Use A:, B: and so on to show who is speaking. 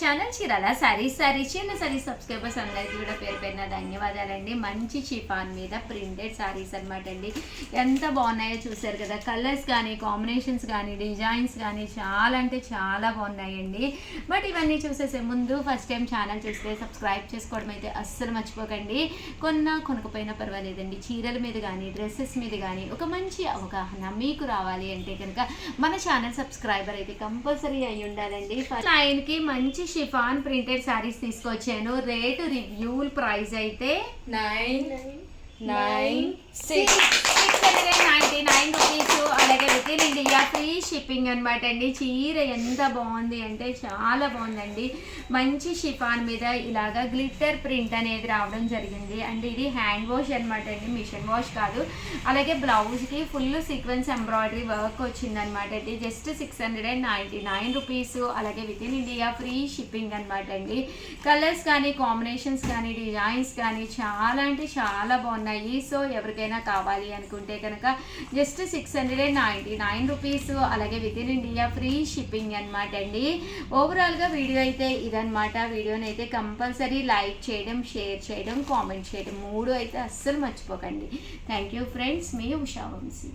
A: Channel Chirala saris చిన్న saris subscribers అందరికీ కూడా పేరు పేరున ధన్యవాదాలండి. మంచి షిఫాన్ మీద ప్రింటెడ్ సారీస్ అనమాట అండి. ఎంత బాగున్నాయో చూసారు కదా. కలర్స్ కానీ కాంబినేషన్స్ కానీ డిజైన్స్ కానీ చాలా అంటే చాలా బాగున్నాయండి. బట్ ఇవన్నీ చూసేసే ముందు ఫస్ట్ టైం ఛానల్ చూస్తే సబ్స్క్రైబ్ చేసుకోవడం అయితే అస్సలు మర్చిపోకండి. కొనకపోయినా పర్వాలేదండి. చీరల మీద కానీ డ్రెస్సెస్ మీద కానీ ఒక మంచి అవగాహన మీకు రావాలి అంటే కనుక మన ఛానల్ సబ్స్క్రైబర్ అయితే కంపల్సరీ అయి ఉండాలండి. ఫస్ట్ ఆయనకి మంచి షిఫాన్ ప్రింటెడ్ సారీస్ తీసుకొచ్చాను. రేటు రివ్యూల్ ప్రైస్ అయితే 699 రూపీస్. అలాగే with in India free shipping అనమాట అండి. చీర ఎంత బాగుంది అంటే చాలా బాగుందండి. మంచి షిఫాన్ మీద ఇలాగా గ్లిట్టర్ ప్రింట్ అనేది రావడం జరిగింది. అండ్ ఇది హ్యాండ్ వాష్ అనమాట అండి, మిషన్ వాష్ కాదు. అలాగే బ్లౌజ్కి ఫుల్ సీక్వెన్స్ ఎంబ్రాయిడరీ వర్క్ వచ్చిందనమాట అండి. Just 699 rupees. అలాగే with in India free shipping అనమాట అండి. కలర్స్ కానీ కాంబినేషన్స్ కానీ డిజైన్స్ కానీ చాలా అంటే చాలా బాగున్నాయి. సో ఎవరికైనా కావాలి అనుకుంటే కనుక జస్ట్ 699 రూపీస్. అలాగే with in India free shipping అనమాట అండి. ఓవరాల్గా వీడియో అయితే ఇదనమాట. వీడియోని అయితే కంపల్సరీ లైక్ చేయడం, షేర్ చేయడం, కామెంట్ చేయడం 3 అయితే అస్సలు మర్చిపోకండి. థ్యాంక్ యూ ఫ్రెండ్స్, మీ ఉషా వంశీ.